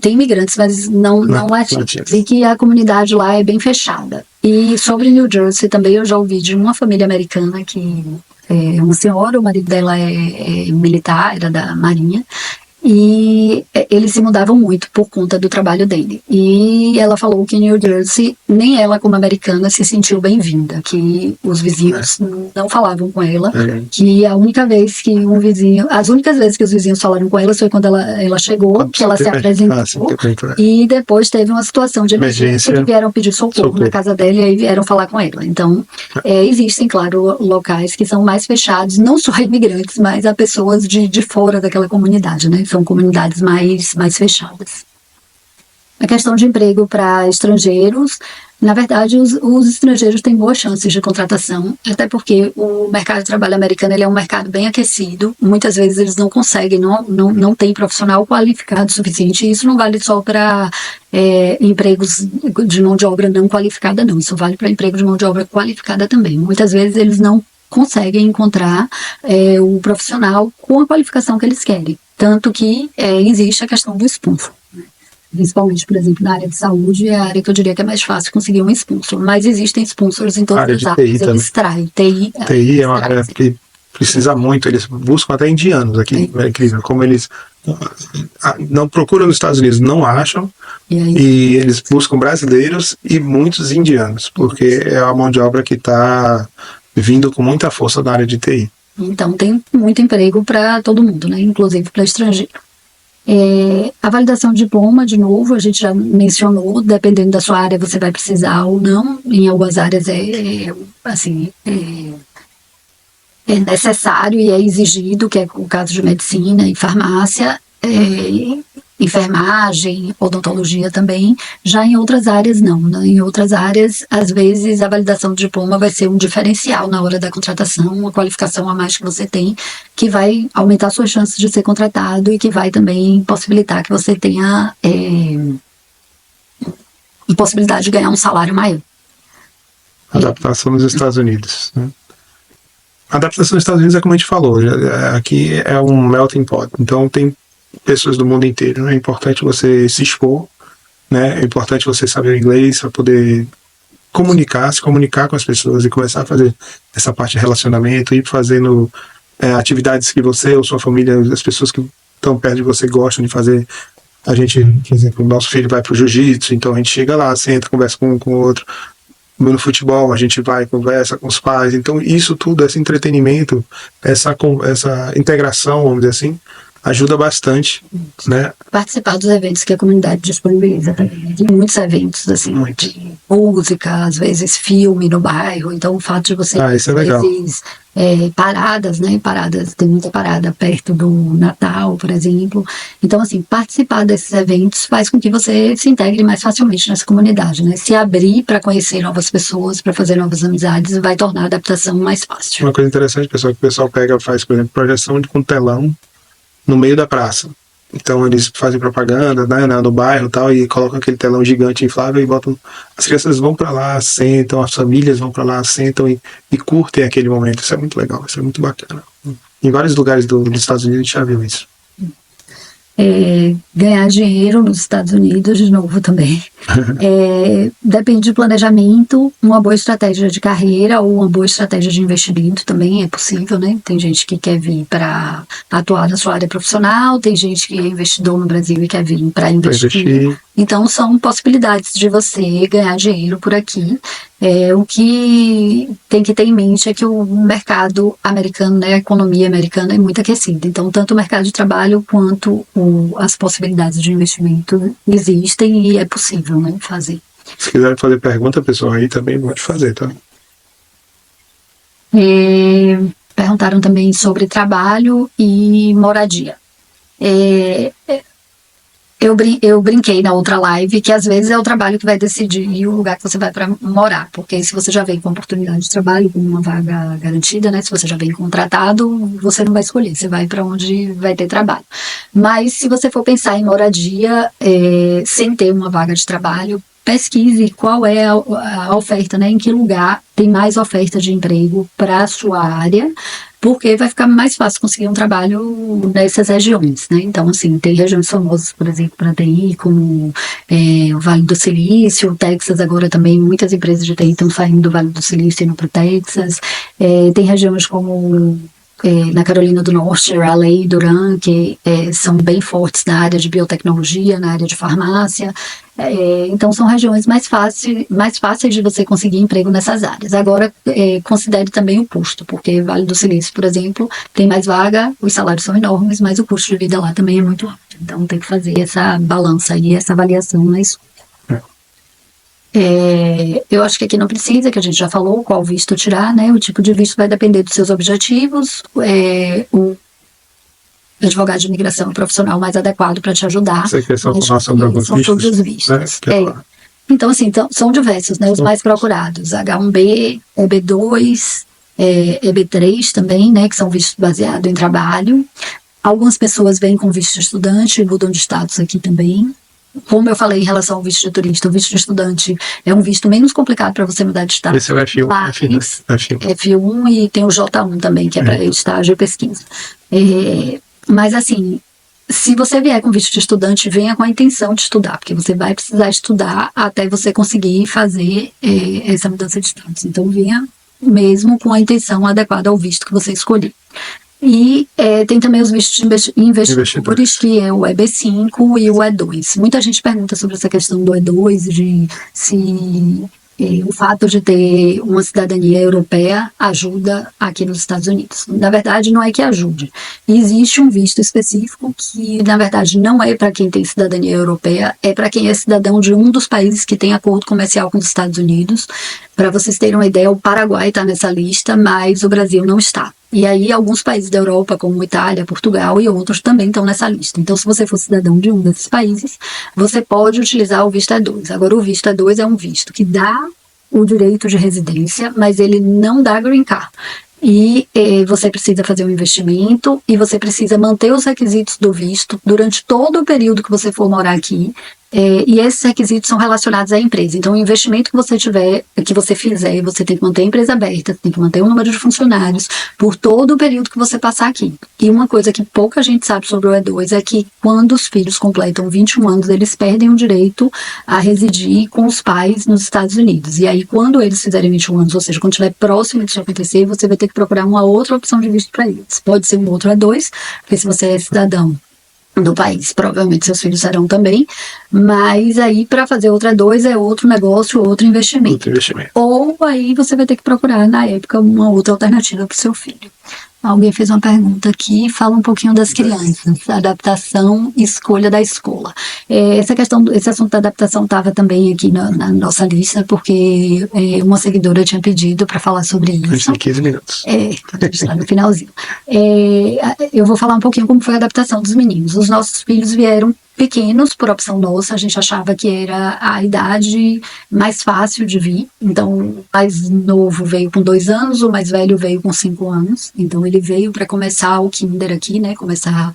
A: Tem imigrantes, mas não latinos. E que a comunidade lá é bem fechada. E sobre New Jersey também eu já ouvi de uma família americana que é uma senhora, o marido dela é militar, era da Marinha, e eles se mudavam muito por conta do trabalho dele. E ela falou que em New Jersey, nem ela como americana se sentiu bem-vinda, que os vizinhos não falavam com ela, que a única vez que as únicas vezes que os vizinhos falaram com ela foi quando ela chegou, que ela se apresentou, e depois teve uma situação de emergência que vieram pedir socorro na casa dela e aí vieram falar com ela. Então, existem, claro, locais que são mais fechados, não só a imigrantes, mas a pessoas de fora daquela comunidade, né? São comunidades mais fechadas. A questão de emprego para estrangeiros, na verdade, os estrangeiros têm boas chances de contratação, até porque o mercado de trabalho americano ele é um mercado bem aquecido. Muitas vezes eles não conseguem, não tem profissional qualificado o suficiente. E isso não vale só para empregos de mão de obra não qualificada, não. Isso vale para emprego de mão de obra qualificada também. Muitas vezes eles não conseguem encontrar o profissional com a qualificação que eles querem. Tanto que existe a questão do sponsor. Né? Principalmente, por exemplo, na área de saúde, é a área que eu diria que é mais fácil conseguir um sponsor. Mas existem sponsors em todas as áreas. Eles traem.
B: TI é uma área que precisa muito. Eles buscam até indianos aqui. É incrível. Como eles não procuram nos Estados Unidos, não acham. E eles buscam brasileiros e muitos indianos. Porque é a mão de obra que está vindo com muita força da área de TI.
A: Então, tem muito emprego para todo mundo, né? Inclusive para estrangeiro. A validação de diploma, de novo, a gente já mencionou, dependendo da sua área, você vai precisar ou não. Em algumas áreas é necessário e é exigido, que é o caso de medicina e farmácia. enfermagem, odontologia também. Já em outras áreas, não. Né? Em outras áreas, às vezes, a validação do diploma vai ser um diferencial na hora da contratação, uma qualificação a mais que você tem, que vai aumentar suas chances de ser contratado e que vai também possibilitar que você tenha a possibilidade de ganhar um salário maior.
B: Adaptação nos Estados Unidos, né? A adaptação nos Estados Unidos é como a gente falou, aqui é um melting pot, então tem pessoas do mundo inteiro, né? É importante você se expor, né? É importante você saber inglês para poder se comunicar com as pessoas e começar a fazer essa parte de relacionamento, ir fazendo atividades que você ou sua família, as pessoas que estão perto de você gostam de fazer. A gente, por exemplo, o nosso filho vai para o jiu-jitsu, então a gente chega lá, senta, conversa com um com o outro. No futebol, a gente vai, conversa com os pais. Então, isso tudo, esse entretenimento, essa integração, vamos dizer assim, ajuda bastante, né?
A: Participar dos eventos que a comunidade disponibiliza também. Tem muitos eventos, assim, de música, às vezes filme no bairro. Então, o fato de você,
B: isso é legal.
A: às vezes, paradas, né? Paradas, tem muita parada perto do Natal, por exemplo. Então, assim, participar desses eventos faz com que você se integre mais facilmente nessa comunidade, né? Se abrir para conhecer novas pessoas, para fazer novas amizades, vai tornar a adaptação mais fácil.
B: Uma coisa interessante, pessoal, que o pessoal faz, por exemplo, projeção com telão no meio da praça. Então eles fazem propaganda, né, no bairro e tal, e colocam aquele telão gigante inflável e botam. As crianças vão para lá, sentam, as famílias vão para lá, sentam e curtem aquele momento. Isso é muito legal, isso é muito bacana. Em vários lugares dos Estados Unidos a gente já viu isso.
A: Ganhar dinheiro nos Estados Unidos, de novo também. Depende de planejamento, uma boa estratégia de carreira ou uma boa estratégia de investimento também é possível, né? Tem gente que quer vir para atuar na sua área profissional, tem gente que é investidor no Brasil e quer vir para investir. Então, são possibilidades de você ganhar dinheiro por aqui. O que tem que ter em mente é que o mercado americano, né, a economia americana é muito aquecida. Então, tanto o mercado de trabalho quanto as possibilidades de investimento existem e é possível, né, fazer.
B: Se quiserem fazer pergunta, pessoal, aí também pode fazer, tá?
A: Perguntaram também sobre trabalho e moradia. Eu brinquei na outra live que às vezes é o trabalho que vai decidir o lugar que você vai para morar, porque se você já vem com oportunidade de trabalho, com uma vaga garantida, né? Se você já vem contratado, você não vai escolher, você vai para onde vai ter trabalho. Mas se você for pensar em moradia sem ter uma vaga de trabalho, pesquise qual é a oferta, né? Em que lugar tem mais oferta de emprego para a sua área, porque vai ficar mais fácil conseguir um trabalho nessas regiões, né? Então, assim, tem regiões famosas, por exemplo, para TI, como o Vale do Silício, o Texas agora também, muitas empresas de TI estão saindo do Vale do Silício e indo para o Texas. Tem regiões como na Carolina do Norte, Raleigh, Durham, que são bem fortes na área de biotecnologia, na área de farmácia. Então, são regiões mais fáceis de você conseguir emprego nessas áreas. Agora, considere também o custo, porque Vale do Silício, por exemplo, tem mais vaga, os salários são enormes, mas o custo de vida lá também é muito alto. Então, tem que fazer essa balança e essa avaliação na escolha. Eu acho que aqui não precisa, que a gente já falou qual visto tirar, né? O tipo de visto vai depender dos seus objetivos. O advogado de imigração é o profissional mais adequado para te ajudar.
B: Você quer só falar sobre alguns
A: são
B: vistos?
A: todos os vistos. Então, assim, são diversos, né? Os mais procurados. H1B, EB2, EB3 também, né? Que são vistos baseados em trabalho. Algumas pessoas vêm com visto de estudante e mudam de status aqui também. Como eu falei em relação ao visto de turista, o visto de estudante é um visto menos complicado para você mudar de estado.
B: Esse é o F1,
A: F1 e tem o J1 também, que é para estágio e pesquisa. Mas assim, se você vier com visto de estudante, venha com a intenção de estudar, porque você vai precisar estudar até você conseguir fazer essa mudança de status. Então venha mesmo com a intenção adequada ao visto que você escolher. E tem também os vistos de investidores, que é o EB5 e o E2. Muita gente pergunta sobre essa questão do E2, de se o fato de ter uma cidadania europeia ajuda aqui nos Estados Unidos. Na verdade, não é que ajude. Existe um visto específico que, na verdade, não é para quem tem cidadania europeia, é para quem é cidadão de um dos países que tem acordo comercial com os Estados Unidos. Para vocês terem uma ideia, o Paraguai está nessa lista, mas o Brasil não está. E aí alguns países da Europa, como Itália, Portugal e outros também estão nessa lista. Então, se você for cidadão de um desses países, você pode utilizar o visto E2. Agora, o visto E2 é um visto que dá o direito de residência, mas ele não dá green card. E você precisa fazer um investimento e você precisa manter os requisitos do visto durante todo o período que você for morar aqui. E esses requisitos são relacionados à empresa. Então, o investimento que você tiver, que você fizer, você tem que manter a empresa aberta, tem que manter o número de funcionários por todo o período que você passar aqui. E uma coisa que pouca gente sabe sobre o E2 é que quando os filhos completam 21 anos, eles perdem o direito a residir com os pais nos Estados Unidos. E aí, quando eles fizerem 21 anos, ou seja, quando estiver próximo disso acontecer, você vai ter que procurar uma outra opção de visto para eles. Pode ser um outro E2, porque se você é cidadão do país, provavelmente seus filhos serão também, mas aí para fazer outra E2 é outro negócio, outro investimento. Ou aí você vai ter que procurar na época uma outra alternativa para o seu filho. Alguém fez uma pergunta aqui, fala um pouquinho das crianças, adaptação e escolha da escola. Esse assunto da adaptação estava também aqui na nossa lista, porque uma seguidora tinha pedido para falar sobre isso.
B: A gente tem 15 minutos.
A: A gente está no finalzinho. Eu vou falar um pouquinho como foi a adaptação dos meninos. Os nossos filhos vieram pequenos por opção nossa, a gente achava que era a idade mais fácil de vir, então o mais novo veio com 2 anos, o mais velho veio com 5 anos, então ele veio para começar o kinder aqui, né, começar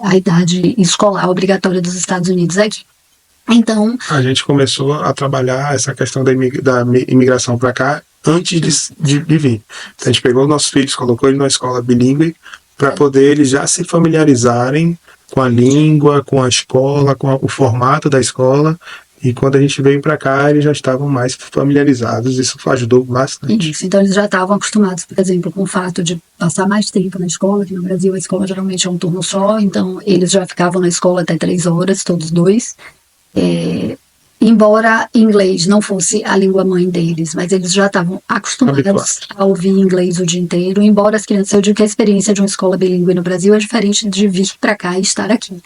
A: a idade escolar obrigatória dos Estados Unidos aqui. Então
B: a gente começou a trabalhar essa questão da imigração para cá antes de vir. Então, a gente pegou os nossos filhos, colocou eles numa escola bilíngue para poder eles já se familiarizarem com a língua, com a escola, com o formato da escola. E quando a gente veio para cá, eles já estavam mais familiarizados. Isso ajudou bastante.
A: Isso, então eles já estavam acostumados, por exemplo, com o fato de passar mais tempo na escola, que no Brasil a escola geralmente é um turno só, então eles já ficavam na escola até 3 horas, todos dois. Embora inglês não fosse a língua mãe deles, mas eles já estavam acostumados a ouvir inglês o dia inteiro, embora as crianças, eu digo que a experiência de uma escola bilíngue no Brasil é diferente de vir para cá e estar aqui,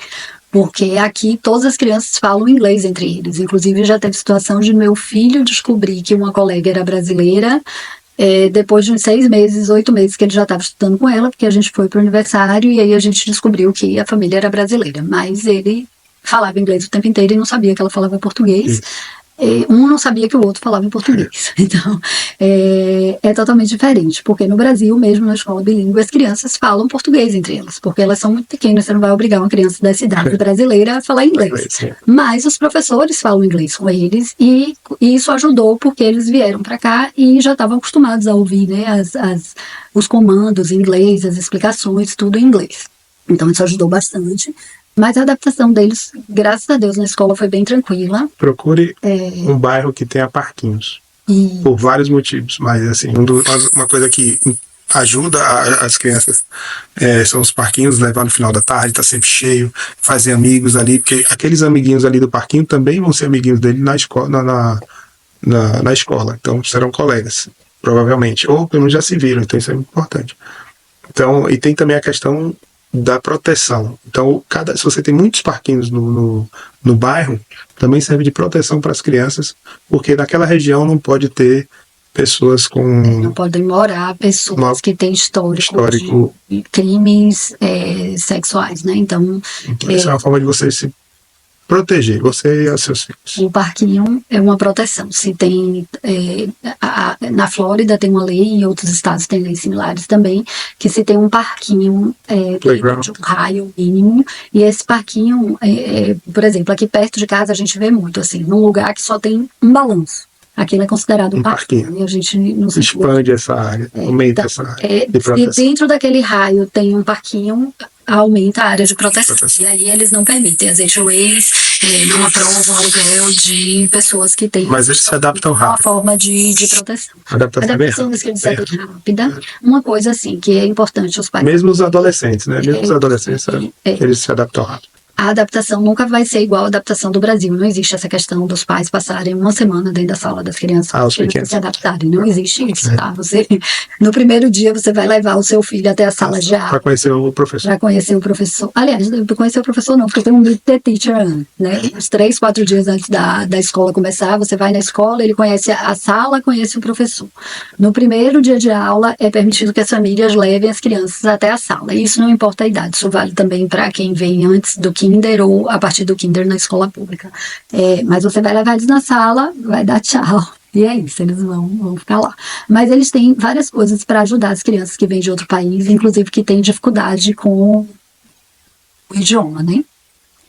A: porque aqui todas as crianças falam inglês entre eles, inclusive já teve situação de meu filho descobrir que uma colega era brasileira, depois de uns 6 meses, 8 meses que ele já estava estudando com ela, porque a gente foi para o aniversário e aí a gente descobriu que a família era brasileira, mas ele falava inglês o tempo inteiro e não sabia que ela falava português. Um não sabia que o outro falava em português. Então, é totalmente diferente, porque no Brasil, mesmo na escola bilíngue, as crianças falam português entre elas, porque elas são muito pequenas, você não vai obrigar uma criança da cidade brasileira a falar inglês. Mas os professores falam inglês com eles, e isso ajudou porque eles vieram para cá e já estavam acostumados a ouvir, né, os comandos em inglês, as explicações, tudo em inglês. Então, isso ajudou bastante. Mas a adaptação deles, graças a Deus, na escola foi bem tranquila.
B: Procure um bairro que tenha parquinhos. Por vários motivos. Mas, assim, uma coisa que ajuda as crianças são os parquinhos, levar no final da tarde, tá sempre cheio, fazer amigos ali, porque aqueles amiguinhos ali do parquinho também vão ser amiguinhos dele na escola, na escola. Então, serão colegas, provavelmente. Ou, pelo menos, já se viram, então isso é muito importante. Então, e tem também a questão da proteção. Então, se você tem muitos parquinhos no bairro, também serve de proteção para as crianças, porque naquela região não pode ter pessoas com...
A: Não podem morar pessoas que têm histórico de crimes sexuais, né? Então
B: essa é uma forma de você se proteger, você e os seus filhos.
A: O parquinho é uma proteção. Se tem na Flórida tem uma lei, em outros estados tem leis similares também, que se tem um parquinho de um raio mínimo, e esse parquinho, por exemplo, aqui perto de casa a gente vê muito, assim, num lugar que só tem um balanço. Aquilo é considerado um parquinho. E a gente não se
B: expande essa área, aumenta essa área de proteção.
A: Se dentro daquele raio tem um parquinho, aumenta a área de proteção. E aí eles não permitem as HOAs, não aprovam o aluguel de pessoas que têm...
B: Mas eles se adaptam rápido.
A: Uma forma de proteção.
B: A adaptação
A: das crianças é rápida. Uma coisa assim, que é importante os pais...
B: Mesmo os adolescentes, né? Mesmo os adolescentes, eles se adaptam rápido.
A: a adaptação nunca vai ser igual à adaptação do Brasil. Não existe essa questão dos pais passarem uma semana dentro da sala das crianças para se adaptarem. Não existe isso, tá? No primeiro dia, você vai levar o seu filho até a sala de aula.
B: Para conhecer o professor.
A: Para conhecer o professor. Aliás, para conhecer o professor não, porque tem um meet the teacher, né? Uns 3, 4 dias antes da escola começar, você vai na escola, ele conhece a sala, conhece o professor. No primeiro dia de aula, é permitido que as famílias levem as crianças até a sala. E isso não importa a idade, isso vale também para quem vem antes do Kinder ou a partir do Kinder na escola pública. Mas você vai levar eles na sala, vai dar tchau. E é isso, eles vão ficar lá. Mas eles têm várias coisas para ajudar as crianças que vêm de outro país, inclusive que têm dificuldade com o idioma, né?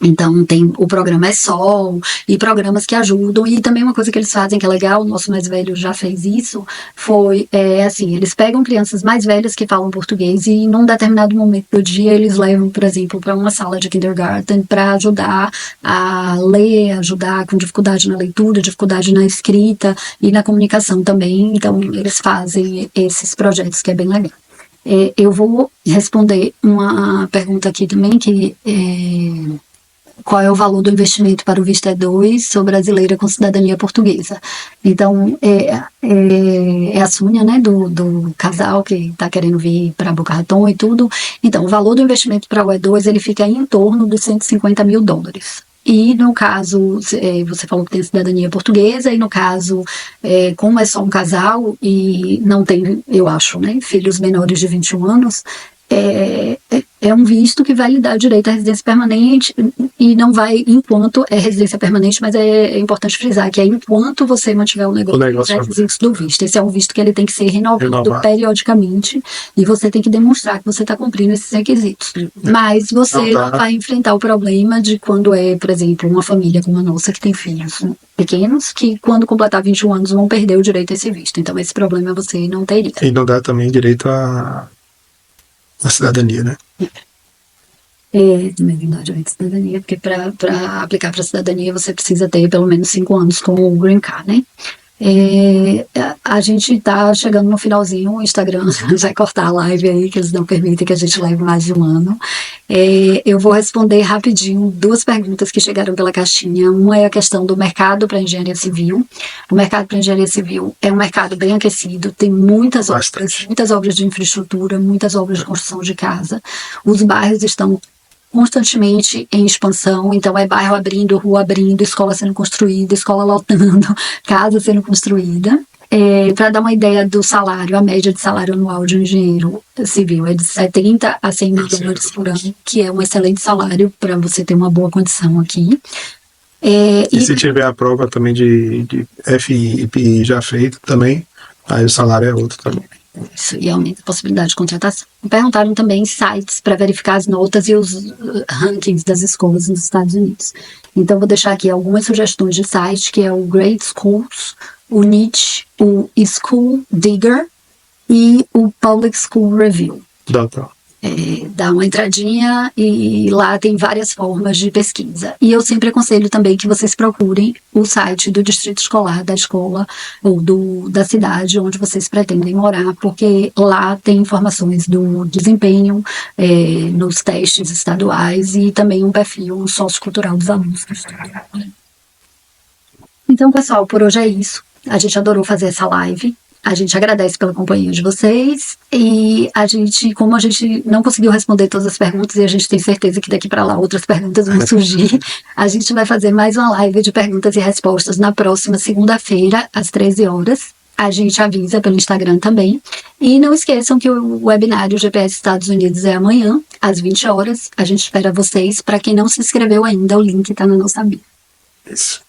A: Então tem o programa ESOL e programas que ajudam, e também uma coisa que eles fazem que é legal, o nosso mais velho já fez isso, foi assim, eles pegam crianças mais velhas que falam português e num determinado momento do dia eles levam, por exemplo, para uma sala de kindergarten para ajudar a ler, ajudar com dificuldade na leitura, dificuldade na escrita e na comunicação também. Então eles fazem esses projetos que é bem legal. Eu vou responder uma pergunta aqui também que qual é o valor do investimento para o visto E2? Sou brasileira com cidadania portuguesa. Então, é a Sônia, né, do casal que está querendo vir para Boca Raton e tudo. Então, o valor do investimento para o E2, ele fica em torno dos $150 mil. E no caso, você falou que tem cidadania portuguesa, e no caso, como é só um casal e não tem, eu acho, né, filhos menores de 21 anos, é um visto que vai lhe dar direito à residência permanente, e não vai enquanto é residência permanente, mas é importante frisar que é enquanto você mantiver o negócio dos requisitos do visto. Esse é um visto que ele tem que ser renovado periodicamente, e você tem que demonstrar que você está cumprindo esses requisitos. Mas você não vai enfrentar o problema de quando por exemplo, uma família como a nossa que tem filhos pequenos, que quando completar 21 anos vão perder o direito a esse visto. Então esse problema você não teria.
B: E não dá também direito à cidadania, né?
A: Também não dá direito à cidadania, porque para aplicar para a cidadania você precisa ter pelo menos 5 anos com o Green Card, né? A gente está chegando no finalzinho, o Instagram vai cortar a live aí, que eles não permitem que a gente leve mais de um ano. Eu vou responder rapidinho 2 perguntas que chegaram pela caixinha. Uma é a questão do mercado para engenharia civil. O mercado para engenharia civil é um mercado bem aquecido, tem muitas obras de infraestrutura, muitas obras de construção de casa. Os bairros estão constantemente em expansão, então é bairro abrindo, rua abrindo, escola sendo construída, escola lotando, casa sendo construída. Para dar uma ideia do salário, a média de salário anual de um engenheiro civil é de 70 a 100 mil dólares por ano, que é um excelente salário para você ter uma boa condição aqui.
B: E se tiver a prova também de FI e PI já feito também, aí o salário é outro também.
A: Isso, e aumenta a possibilidade de contratação. Perguntaram também sites para verificar as notas e os rankings das escolas nos Estados Unidos. Então, vou deixar aqui algumas sugestões de site, que é o Great Schools, o Niche, o School Digger e o Public School Review. Dá uma entradinha e lá tem várias formas de pesquisa. E eu sempre aconselho também que vocês procurem o site do distrito escolar, da escola ou da cidade onde vocês pretendem morar, porque lá tem informações do desempenho nos testes estaduais e também um perfil sociocultural dos alunos. Então, pessoal, por hoje é isso. A gente adorou fazer essa live. A gente agradece pela companhia de vocês, e como a gente não conseguiu responder todas as perguntas e a gente tem certeza que daqui para lá outras perguntas vão surgir, a gente vai fazer mais uma live de perguntas e respostas na próxima segunda-feira, às 13 horas. A gente avisa pelo Instagram também. E não esqueçam que o webinário GPS Estados Unidos é amanhã, às 20 horas. A gente espera vocês. Para quem não se inscreveu ainda, o link está na nossa bio.
B: Isso.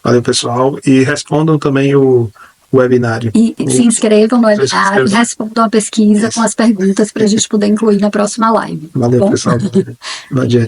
B: Valeu, pessoal. E respondam também o webinário.
A: E se inscrevam no webinário, respondam a pesquisa com as perguntas para a gente poder incluir na próxima live.
B: Valeu, pessoal. Bom dia.